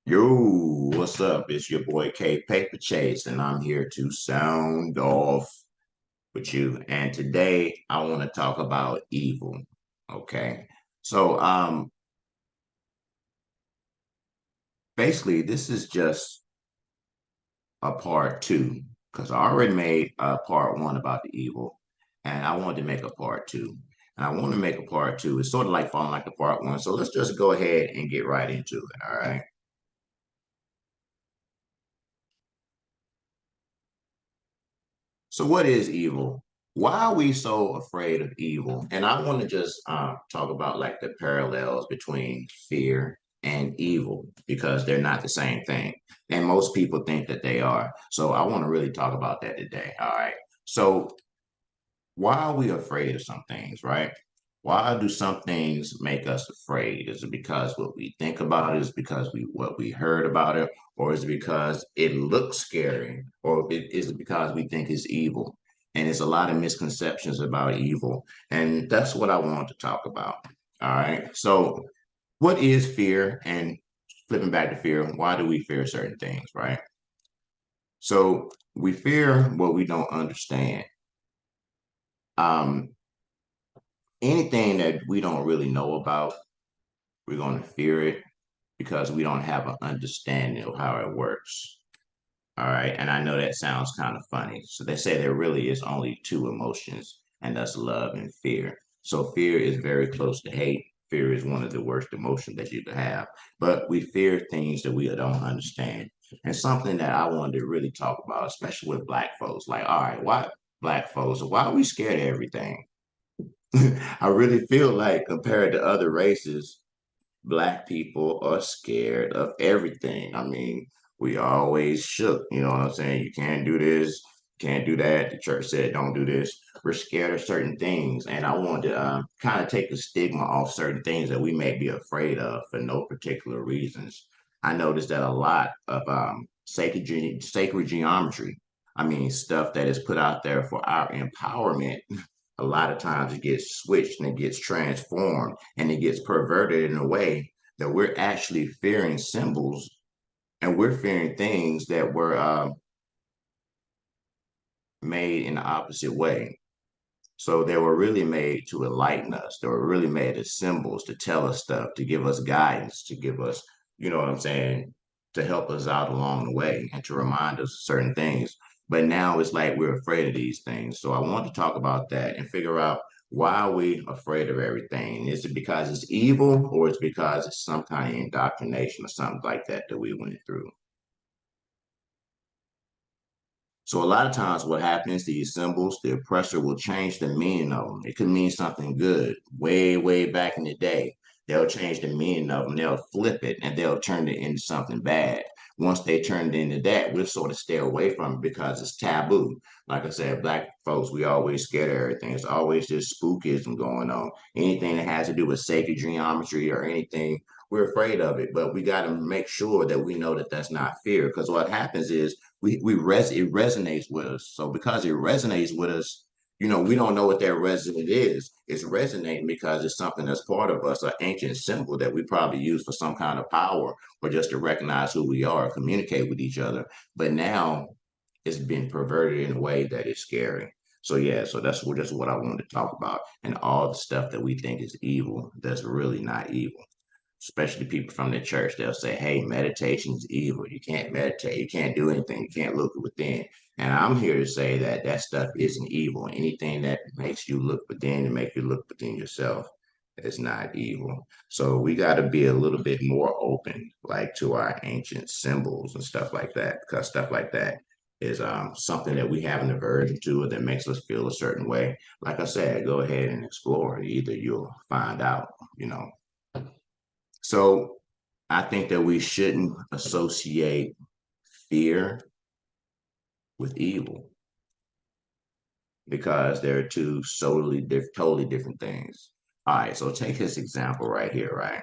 Yo, what's up? It's your boy K Paper Chase, and I'm here to sound off with you. And today I want to talk about evil. Okay. So basically this is just a part two because I already made part one about the evil, and I wanted to make a part two. And I want to make a part two. It's sort of like following like the part one. So let's just go ahead and get right into it. All right. So, what is evil? Why are we so afraid of evil? And I want to just talk about like the parallels between fear and evil because they're not the same thing. And most people think that they are. So, I want to really talk about that today. All right. So, why are we afraid of some things, right? Why do some things make us afraid? Is it because what we think about it? Is it because we what we heard about it? Or is it because it looks scary? Or is it because we think it's evil? And it's a lot of misconceptions about evil. And that's what I want to talk about. All right. So what is fear? And flipping back to fear, why do we fear certain things, right? So we fear what we don't understand. Um, Anything that we don't really know about, we're going to fear it because we don't have an understanding of how it works. All right. And I know that sounds kind of funny. So they say there really is only two emotions, and that's love and fear. So fear is very close to hate. Fear is one of the worst emotions that you can have. But we fear things that we don't understand. And something that I wanted to really talk about, especially with black folks, like, all right, why black folks, why are we scared of everything? I really feel like compared to other races, black people are scared of everything. I mean, we always shook, you know what I'm saying? You can't do this, can't do that. The church said don't do this. We're scared of certain things. And I want to kind of take the stigma off certain things that we may be afraid of for no particular reasons. I noticed that a lot of sacred geometry, I mean, stuff that is put out there for our empowerment, a lot of times it gets switched and it gets transformed and it gets perverted in a way that we're actually fearing symbols and we're fearing things that were made in the opposite way. So they were really made to enlighten us. They were really made as symbols to tell us stuff, to give us guidance, to give us, you know what I'm saying, to help us out along the way and to remind us of certain things. But now it's like we're afraid of these things. So I want to talk about that and figure out why are we afraid of everything? Is it because it's evil or it's because it's some kind of indoctrination or something like that that we went through? So a lot of times what happens, these symbols, the oppressor will change the meaning of them. It could mean something good way, way back in the day. They'll change the meaning of them. They'll flip it and they'll turn it into something bad. Once they turn it into that, we'll sort of stay away from it because it's taboo. Like I said, black folks, we always scared of everything. It's always this spookism going on. Anything that has to do with sacred geometry or anything, we're afraid of it. But we got to make sure that we know that that's not fear. Because what happens is it resonates with us. So because it resonates with us, you know, we don't know what that resonant is. It's resonating because it's something that's part of us, an ancient symbol that we probably use for some kind of power or just to recognize who we are, communicate with each other. But now it's been perverted in a way that is scary. So yeah, so that's what I wanted to talk about, and all the stuff that we think is evil that's really not evil, especially people from the church. They'll say, hey, meditation is evil. You can't meditate. You can't do anything. You can't look within. And I'm here to say that that stuff isn't evil. Anything that makes you look within and make you look within yourself is not evil. So we got to be a little bit more open, like to our ancient symbols and stuff like that, because stuff like that is something that we have an aversion to or that makes us feel a certain way. Like I said, go ahead and explore. Either you'll find out, you know. So I think that we shouldn't associate fear with evil because they're two totally different things. All right, so take this example right here, right?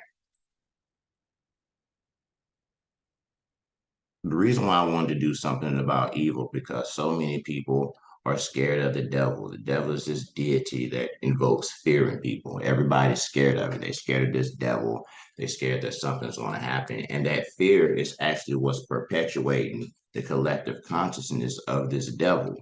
The reason why I wanted to do something about evil because so many people are scared of the devil. The devil is this deity that invokes fear in people. Everybody's scared of it. They're scared of this devil. They're scared that something's going to happen. And that fear is actually what's perpetuating the collective consciousness of this devil.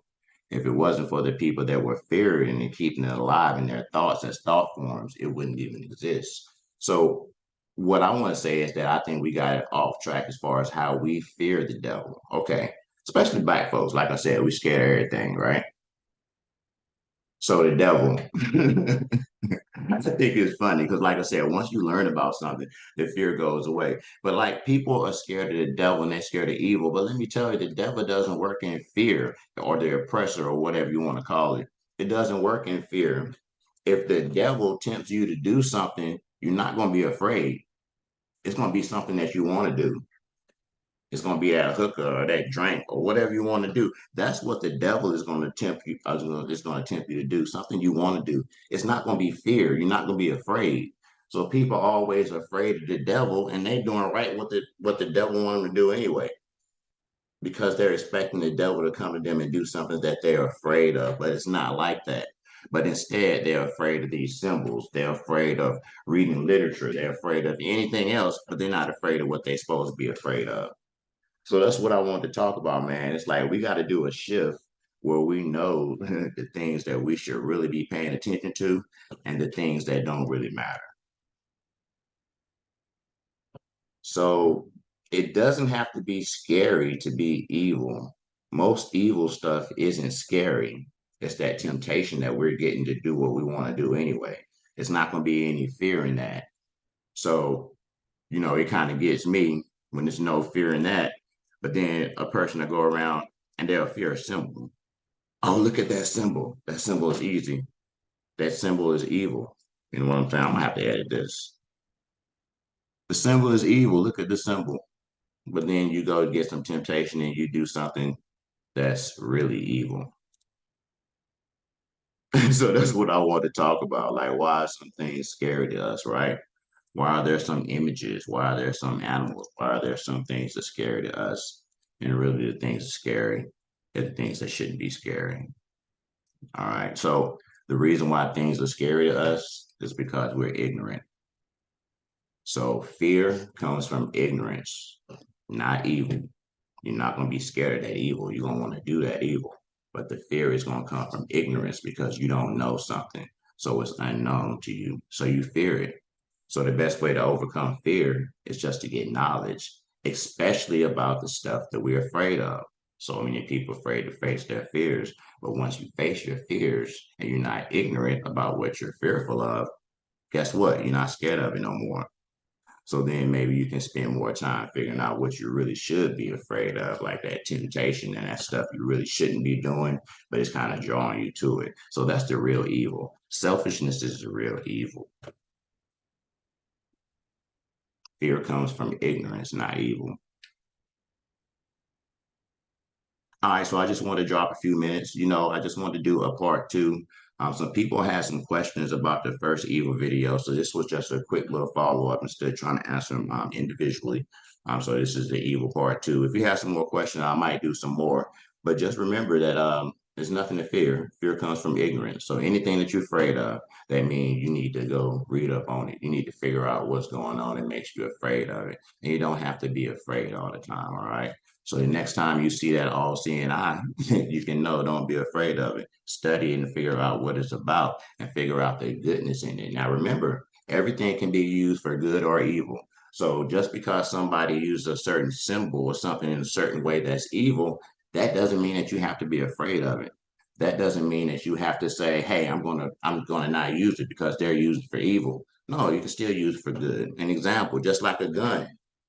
If it wasn't for the people that were fearing and keeping it alive in their thoughts as thought forms, it wouldn't even exist. So, what I want to say is that I think we got it off track as far as how we fear the devil. Okay, especially black folks. Like I said, we scared of everything, right? So the devil, I think it's funny because, like I said, once you learn about something, the fear goes away. But like people are scared of the devil and they're scared of evil. But let me tell you, the devil doesn't work in fear or the oppressor or whatever you want to call it. It doesn't work in fear. If the devil tempts you to do something, you're not going to be afraid. It's going to be something that you want to do. It's going to be that hookah or that drink or whatever you want to do. That's what the devil is going to tempt you. Is going to tempt you to do something you want to do. It's not going to be fear. You're not going to be afraid. So people are always afraid of the devil, and they're doing right what the devil wants them to do anyway, because they're expecting the devil to come to them and do something that they're afraid of. But it's not like that. But instead, they're afraid of these symbols. They're afraid of reading literature. They're afraid of anything else, but they're not afraid of what they're supposed to be afraid of. So that's what I wanted to talk about, man. It's like we got to do a shift where we know the things that we should really be paying attention to and the things that don't really matter. So it doesn't have to be scary to be evil. Most evil stuff isn't scary. It's that temptation that we're getting to do what we want to do anyway. It's not going to be any fear in that. So, it kind of gets me when there's no fear in that. But then a person to go around and they'll fear a symbol. Oh, look at that symbol. That symbol is easy. That symbol is evil. You know what I'm saying? I'm gonna have to edit this. The symbol is evil. Look at the symbol. But then you go get some temptation and you do something that's really evil. So that's what I want to talk about. Like, why are some things scary to us, right? Why are there some images? Why are there some animals? Why are there some things that scary to us? And really, the things that scary are the things that shouldn't be scary. All right. So the reason why things are scary to us is because we're ignorant. So fear comes from ignorance, not evil. You're not going to be scared of that evil. You're going to want to do that evil. But the fear is going to come from ignorance because you don't know something. So it's unknown to you. So you fear it. So the best way to overcome fear is just to get knowledge, especially about the stuff that we're afraid of. So many people are afraid to face their fears. But once you face your fears and you're not ignorant about what you're fearful of, guess what? You're not scared of it no more. So then maybe you can spend more time figuring out what you really should be afraid of, like that temptation and that stuff you really shouldn't be doing, but it's kind of drawing you to it. So that's the real evil. Selfishness is the real evil. Fear comes from ignorance, not evil. All right, so I just want to drop a few minutes. I just want to do a part two. Some people had some questions about the first evil video, so this was just a quick little follow up instead of trying to answer them individually. So this is the evil part two. If you have some more questions, I might do some more. But just remember that there's nothing to fear. Fear comes from ignorance. So anything that you're afraid of, that means you need to go read up on it. You need to figure out what's going on that makes you afraid of it. And you don't have to be afraid all the time. All right. So the next time you see that all-seeing eye, you can know, don't be afraid of it. Study and figure out what it's about and figure out the goodness in it. Now remember, everything can be used for good or evil. So just because somebody uses a certain symbol or something in a certain way that's evil, that doesn't mean that you have to be afraid of it. That doesn't mean that you have to say, "Hey, I'm gonna not use it because they're used for evil." No, you can still use it for good. An example, just like a gun.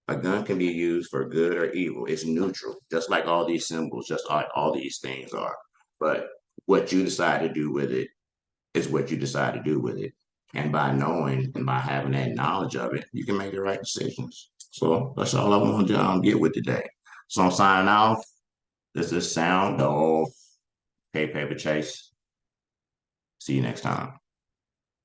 A gun can be used for good or evil. It's neutral, just like all these symbols, just like all these things are. But what you decide to do with it is what you decide to do with it. And by knowing and by having that knowledge of it, you can make the right decisions. So that's all I wanted to get with today. So I'm signing off. This is Soundoff. Pay Paper Chase. See you next time.